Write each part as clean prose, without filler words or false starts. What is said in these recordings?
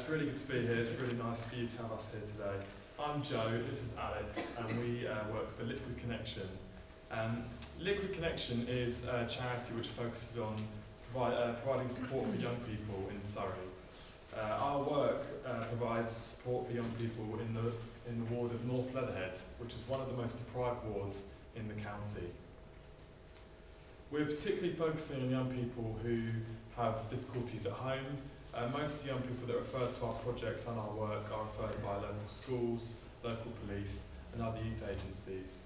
It's really good to be here. It's really nice for you to have us here today. I'm Joe, this is Alex, and we work for Liquid Connection. Liquid Connection is a charity which focuses on providing support for young people in Surrey. Our work provides support for young people in the ward of North Leatherhead, which is one of the most deprived wards in the county. We're particularly focusing on young people who have difficulties at home. Most of the young people that refer to our projects and our work are referred by local schools, local police and other youth agencies.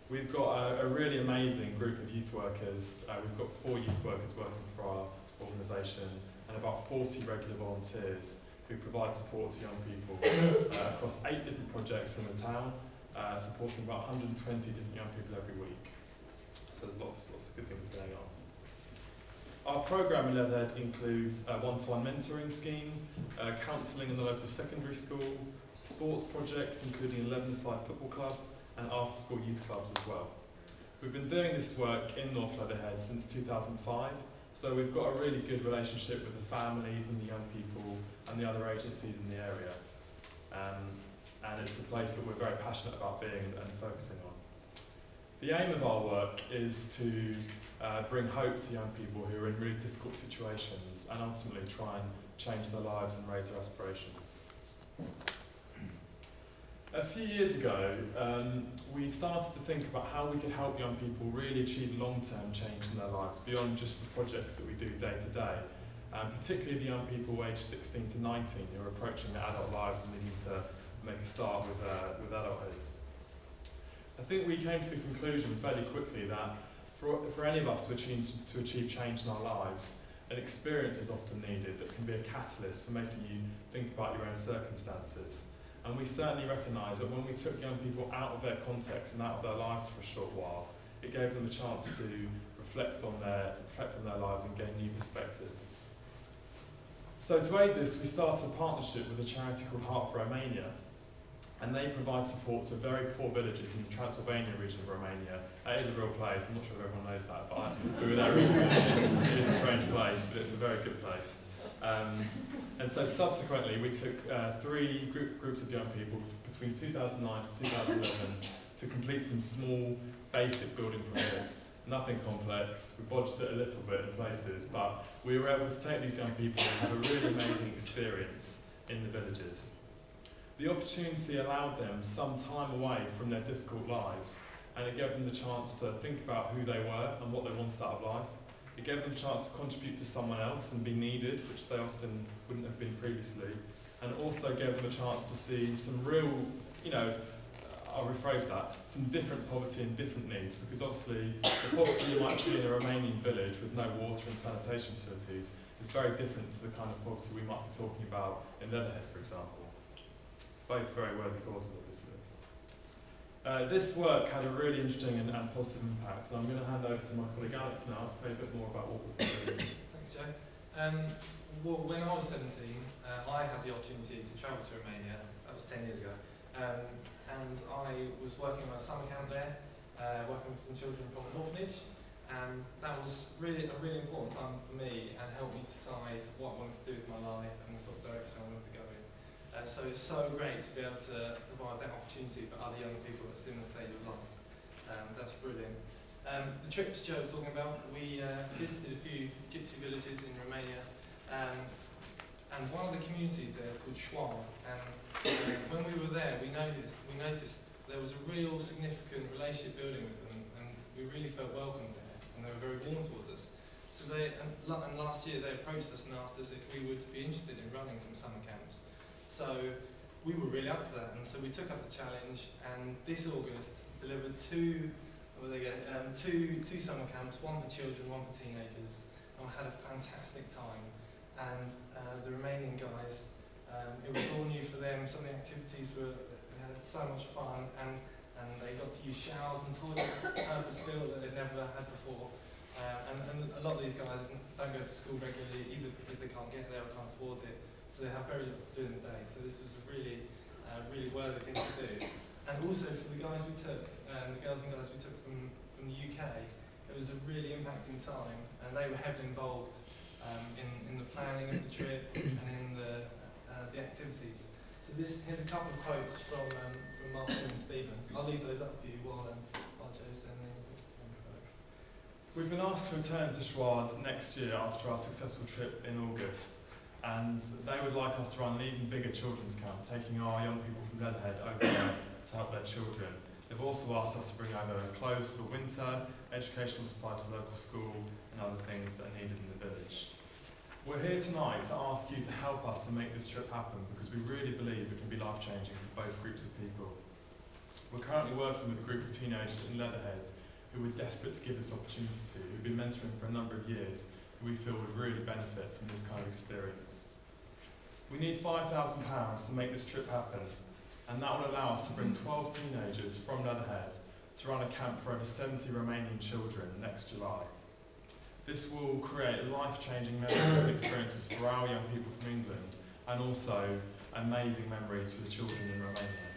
We've got a really amazing group of youth workers. We've got 4 youth workers working for our organisation and about 40 regular volunteers who provide support to young people across 8 different projects in the town, supporting about 120 different young people every week. So there's lots of good things going on. Our programme in Leatherhead includes a one-to-one mentoring scheme, counselling in the local secondary school, sports projects including 11-a-side football club and after-school youth clubs as well. We've been doing this work in North Leatherhead since 2005, so we've got a really good relationship with the families and the young people and the other agencies in the area. And it's a place that we're very passionate about being and focusing on. The aim of our work is to bring hope to young people who are in really difficult situations and ultimately try and change their lives and raise their aspirations. A few years ago, we started to think about how we could help young people really achieve long-term change in their lives beyond just the projects that we do day to day, particularly the young people aged 16 to 19 who are approaching their adult lives and needing to make a start with adulthood. I think we came to the conclusion fairly quickly that for any of us to achieve change in our lives, an experience is often needed that can be a catalyst for making you think about your own circumstances. And we certainly recognise that when we took young people out of their context and out of their lives for a short while, it gave them a chance to reflect on their lives and gain new perspective. So to aid this, we started a partnership with a charity called Heart for Romania, and they provide support to very poor villages in the Transylvania region of Romania. It is a real place, I'm not sure if everyone knows that, but we were there recently. It is a strange place, but it's a very good place. And so subsequently we took 3 groups of young people between 2009 to 2011 to complete some small basic building projects, nothing complex. We bodged it a little bit in places, but we were able to take these young people and have a really amazing experience in the villages. The opportunity allowed them some time away from their difficult lives, and it gave them the chance to think about who they were and what they wanted out of life. It gave them a chance to contribute to someone else and be needed, which they often wouldn't have been previously, and also gave them a chance to see some real, I'll rephrase that, some different poverty and different needs, because obviously the poverty you might see in a Romanian village with no water and sanitation facilities is very different to the kind of poverty we might be talking about in Leatherhead, for example. Both very worthy causes, obviously. This work had a really interesting and positive impact, and I'm going to hand over to my colleague Alex now to tell you a bit more about what we're doing. Thanks, Joe. Well, when I was 17, I had the opportunity to travel to Romania. That was 10 years ago. And I was working on a summer camp there, working with some children from an orphanage, and that was really a really important time for me and helped me decide what I wanted to do with my life and the sort of direction I wanted to go in. So it's so great to be able to provide that opportunity for other young people at a similar stage of life. That's brilliant. The trips Joe was talking about, we visited a few gypsy villages in Romania, and one of the communities there is called Schwad. And when we were there, we noticed there was a real significant relationship building with them, and we really felt welcome there, and they were very warm towards us. So and last year they approached us and asked us if we would be interested in running some summer camps. So we were really up for that, and so we took up the challenge, and this August delivered two summer camps, one for children, one for teenagers, and we had a fantastic time. And the Romanian guys, it was all new for them. Some of the activities they had so much fun, and they got to use showers and toilets purpose-built that they'd never had before. And a lot of these guys don't go to school regularly, either because they can't get there or can't afford it. So they have very little to do in the day. So this was a really worthy thing to do. And also for the guys we took, the girls and guys we took from the UK, it was a really impacting time, and they were heavily involved in the planning of the trip and in the the activities. So here's a couple of quotes from Martin and Stephen. I'll leave those up for you while Joe's saying anything. Thanks, Alex. We've been asked to return to Schwad next year after our successful trip in August, and they would like us to run an even bigger children's camp, taking our young people from Leatherhead over there to help their children. They've also asked us to bring over clothes for winter, educational supplies for local school, and other things that are needed in the village. We're here tonight to ask you to help us to make this trip happen, because we really believe it can be life-changing for both groups of people. We're currently working with a group of teenagers in Leatherhead who we're desperate to give this opportunity to, who've been mentoring for a number of years, who we feel would really benefit from this kind of experience. We need £5,000 to make this trip happen, and that will allow us to bring 12 teenagers from Leatherhead to run a camp for over 70 Romanian children next July. This will create life-changing memories and experiences for our young people from England, and also amazing memories for the children in Romania.